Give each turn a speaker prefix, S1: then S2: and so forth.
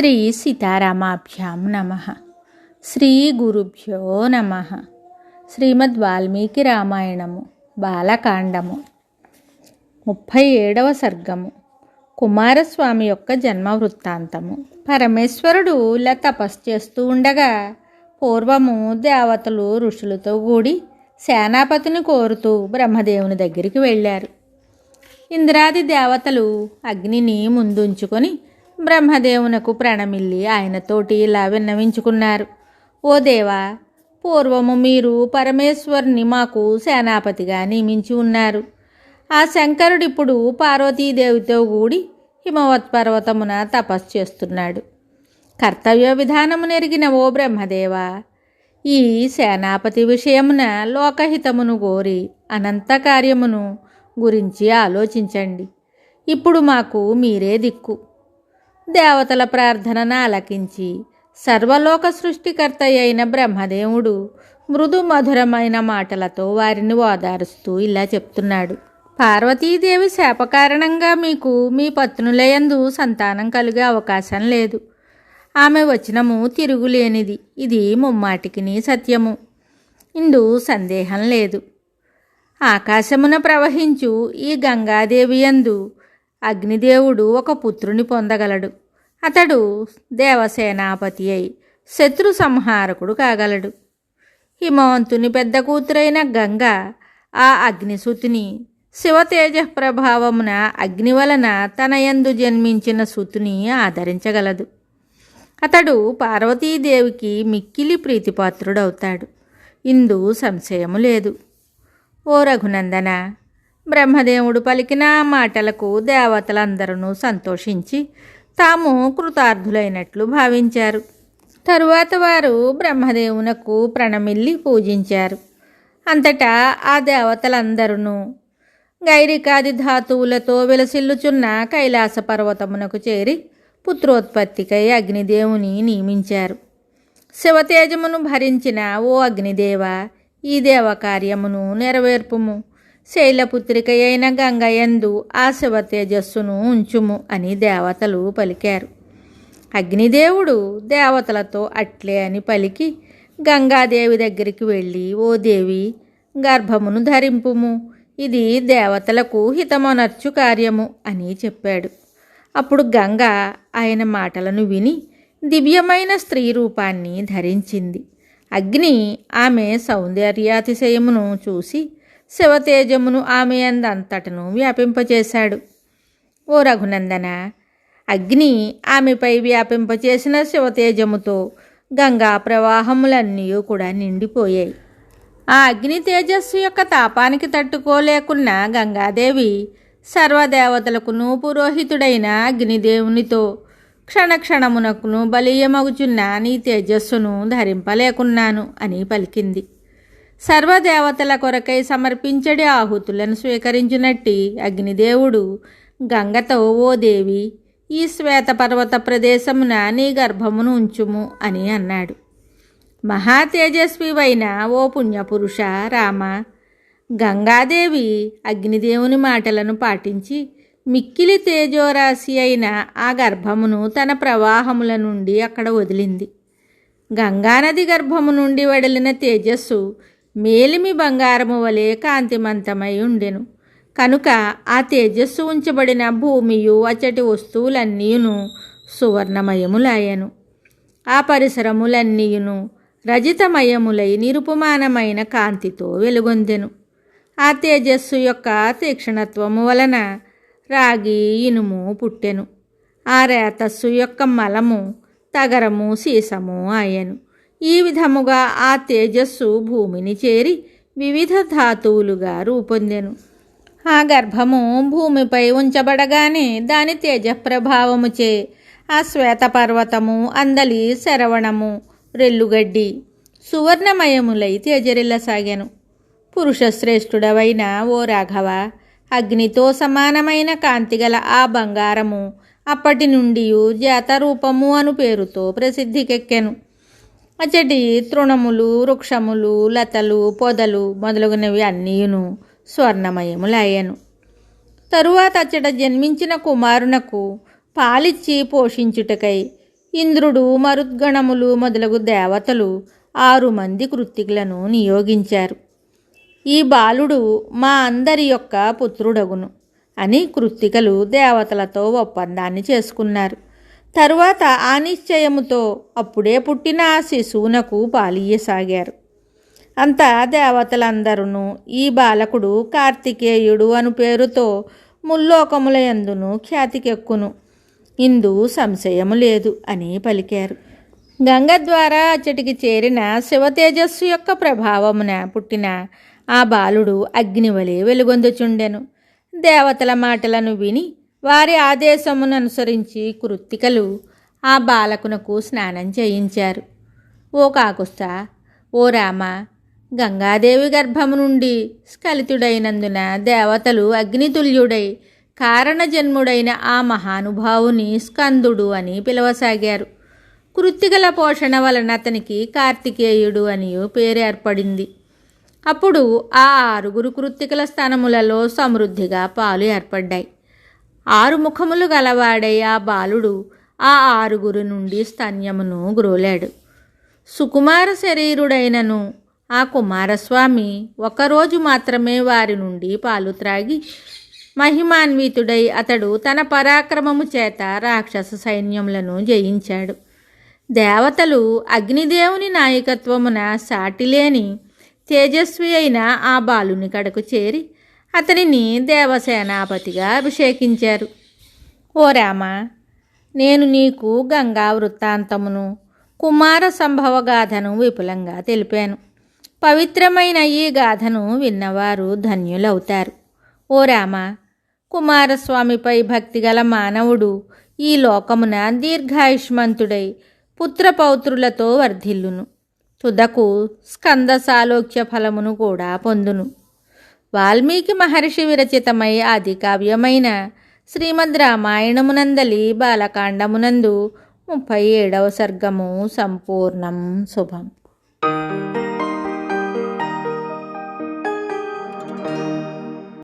S1: శ్రీ సీతారామాభ్యాం నమః. శ్రీ గురుభ్యో నమః. శ్రీమద్ వాల్మీకి రామాయణము బాలకాండము 37వ సర్గము. కుమారస్వామి యొక్క జన్మ వృత్తాంతము. పరమేశ్వరుడు ఇలా తపస్సు చేస్తూ ఉండగా పూర్వము దేవతలు ఋషులతో కూడి సేనాపతిని కోరుతూ బ్రహ్మదేవుని దగ్గరికి వెళ్ళారు. ఇంద్రాది దేవతలు అగ్నిని ముందుంచుకొని బ్రహ్మదేవునకు ప్రణమిల్లి ఆయనతోటి ఇలా విన్నవించుకున్నారు. ఓ దేవా, పూర్వము మీరు పరమేశ్వరుని మాకు సేనాపతిగా నియమించి ఉన్నారు. ఆ శంకరుడిప్పుడు పార్వతీదేవితో కూడి హిమవత్ పర్వతమున తపస్సు చేస్తున్నాడు. కర్తవ్య విధానము నెరిగిన ఓ బ్రహ్మదేవా, ఈ సేనాపతి విషయమున లోకహితమును కోరి అనంత కార్యమును గురించి ఆలోచించండి. ఇప్పుడు మాకు మీరే దిక్కు. దేవతల ప్రార్థనను ఆలకించి సర్వలోక సృష్టికర్త అయిన బ్రహ్మదేవుడు మృదు మధురమైన మాటలతో వారిని ఓదారుస్తూ ఇలా చెప్తున్నాడు. పార్వతీదేవి శాప కారణంగా మీకు మీ పత్నులయందు సంతానం కలిగే అవకాశం లేదు. ఆమె వచనము తిరుగులేనిది. ఇది ముమ్మాటికిని సత్యము. ఇందు సందేహం లేదు. ఆకాశమున ప్రవహించు ఈ గంగాదేవి యందు అగ్నిదేవుడు ఒక పుత్రుని పొందగలడు. అతడు దేవసేనాపతి అయి శత్రు సంహారకుడు కాగలడు. హిమవంతుని పెద్ద కూతురైన గంగ ఆ అగ్నిసుతుని శివతేజ ప్రభావమున అగ్ని వలన తన యందు జన్మించిన సుతుని ఆదరించగలదు. అతడు పార్వతీదేవికి మిక్కిలి ప్రీతిపాత్రుడవుతాడు. ఇందు సంశయము లేదు. ఓ రఘునందన, బ్రహ్మదేవుడు పలికిన మాటలకు దేవతలందరూ సంతోషించి తాము కృతార్థులైనట్లు భావించారు. తరువాత వారు బ్రహ్మదేవునకు ప్రణమిల్లి పూజించారు. అంతటా ఆ దేవతలందరూ గైరికాది ధాతువులతో విలసిల్లుచున్న కైలాస పర్వతమునకు చేరి పుత్రోత్పత్తికై అగ్నిదేవుని నియమించారు. శివతేజమును భరించిన ఓ అగ్నిదేవ, ఈ దేవకార్యమును నెరవేర్పుము. శైలపుత్రిక అయిన గంగయందు ఆ శివ తేజస్సును ఉంచుము అని దేవతలు పలికారు. అగ్నిదేవుడు దేవతలతో అట్లే అని పలికి గంగాదేవి దగ్గరికి వెళ్ళి, ఓ దేవి, గర్భమును ధరింపుము. ఇది దేవతలకు హితమనర్చు కార్యము అని చెప్పాడు. అప్పుడు గంగ ఆయన మాటలను విని దివ్యమైన స్త్రీ రూపాన్ని ధరించింది. అగ్ని ఆమె సౌందర్యాతిశయమును చూసి శివతేజమును ఆమె అందంతటను వ్యాపింపచేశాడు. ఓ రఘునందన, అగ్ని ఆమెపై వ్యాపింపచేసిన శివతేజముతో గంగా ప్రవాహములన్నీ కూడా నిండిపోయాయి. ఆ అగ్ని తేజస్సు యొక్క తాపానికి తట్టుకోలేకున్న గంగాదేవి సర్వదేవతలకును పురోహితుడైన అగ్నిదేవునితో క్షణక్షణమునకును బలీయమగుచున్న నీ తేజస్సును ధరింపలేకున్నాను అని పలికింది. సర్వదేవతల కొరకై సమర్పించడి ఆహుతులను స్వీకరించినట్టి అగ్నిదేవుడు గంగతో, ఓ దేవి, ఈ శ్వేతపర్వత ప్రదేశమున నీ గర్భమును ఉంచుము అని అన్నాడు. మహా తేజస్వివైన ఓ పుణ్యపురుష రామ, గంగాదేవి అగ్నిదేవుని మాటలను పాటించి మిక్కిలి తేజోరాశి అయిన ఆ గర్భమును తన ప్రవాహముల నుండి అక్కడ వదిలింది. గంగానది గర్భము నుండి వడిలిన తేజస్సు మేలిమి బంగారము వలె కాంతిమంతమై ఉండెను. కనుక ఆ తేజస్సు ఉంచబడిన భూమియు అచ్చటి వస్తువులన్నీయును సువర్ణమయములాయను. ఆ పరిసరములన్నీయును రజితమయములై నిరుపమానమైన కాంతితో వెలుగొందెను. ఆ తేజస్సు యొక్క తీక్షణత్వము వలన రాగి ఇనుము పుట్టెను. ఆ రేతస్సు యొక్క మలము తగరము సీసము ఆయను. ఈ విధముగా ఆ తేజస్సు భూమిని చేరి వివిధ ధాతువులుగా రూపొందెను. ఆ గర్భము భూమిపై ఉంచబడగానే దాని తేజప్రభావముచే ఆ శ్వేతపర్వతము, అందలి, శరవణము, రెల్లుగడ్డి సువర్ణమయములై తేజరిల్లసాగాను. పురుషశ్రేష్ఠుడవైన ఓ రాఘవ, అగ్నితో సమానమైన కాంతిగల ఆ బంగారము అప్పటి నుండి జాతరూపము అను పేరుతో ప్రసిద్ధికెక్కెను. అచ్చటి తృణములు, వృక్షములు, లతలు, పొదలు మొదలగునవి అన్నీయును స్వర్ణమయములయ్యను. తరువాత అచ్చట జన్మించిన కుమారునకు పాలిచ్చి పోషించుటకై ఇంద్రుడు, మరుద్గణములు మొదలగు దేవతలు 6 మంది కృత్తికులను నియోగించారు. ఈ బాలుడు మా అందరి యొక్క పుత్రుడగును అని కృత్తికలు దేవతలతో ఒప్పందాన్ని చేసుకున్నారు. తరువాత ఆ నిశ్చయముతో అప్పుడే పుట్టిన ఆ శిశువునకు పాలియ్యసాగారు. అంతా దేవతలందరూ ఈ బాలకుడు కార్తికేయుడు అను పేరుతో ముల్లోకములయందును ఖ్యాతికెక్కును, ఇందు సంశయము లేదు అని పలికారు. గంగ ద్వారా అచ్చటికి చేరిన శివతేజస్సు యొక్క ప్రభావమున పుట్టిన ఆ బాలుడు అగ్నివలే వెలుగొందుచుండెను. దేవతల మాటలను విని వారి ఆదేశమును అనుసరించి కృత్తికలు ఆ బాలకునకు స్నానం చేయించారు. ఓ కాకుస్థ, ఓ రామ, గంగాదేవి గర్భము నుండి స్ఖలితుడైనందున దేవతలు అగ్నితుల్యుడై కారణజన్ముడైన ఆ మహానుభావుని స్కందుడు అని పిలవసాగారు. కృత్తికల పోషణ వలన అతనికి కార్తికేయుడు అని పేరు ఏర్పడింది. అప్పుడు ఆ 6 కృత్తికల స్థానములలో సమృద్ధిగా పాలు ఏర్పడ్డాయి. 6 ముఖములు గలవాడై ఆ బాలుడు ఆ 6 నుండి స్తన్యమును గ్రోలాడు. సుకుమార శరీరుడైనను ఆ కుమారస్వామి ఒకరోజు మాత్రమే వారి నుండి పాలు త్రాగి మహిమాన్వితుడై అతడు తన పరాక్రమము చేత రాక్షస సైన్యములను జయించాడు. దేవతలు అగ్నిదేవుని నాయకత్వమున సాటిలేని తేజస్వి అయిన ఆ బాలుని కడకు చేరి అతనిని దేవసేనాపతిగా అభిషేకించారు. ఓ రామ, నేను నీకు గంగా వృత్తాంతమును, కుమార సంభవ గాథను విపులంగా తెలిపాను. పవిత్రమైన ఈ గాథను విన్నవారు ధన్యులవుతారు. ఓ రామ, కుమారస్వామిపై భక్తిగల మానవుడు ఈ లోకమున దీర్ఘాయుష్మంతుడై పుత్రపౌత్రులతో వర్ధిల్లును, తుదకు స్కంద సాలోక్య ఫలమును కూడా పొందును. వాల్మీకి మహర్షి విరచితమై ఆది కావ్యమైన శ్రీమద్ రామాయణమునందలి బాలకాండమునందు 37వ సర్గము సంపూర్ణం. శుభం.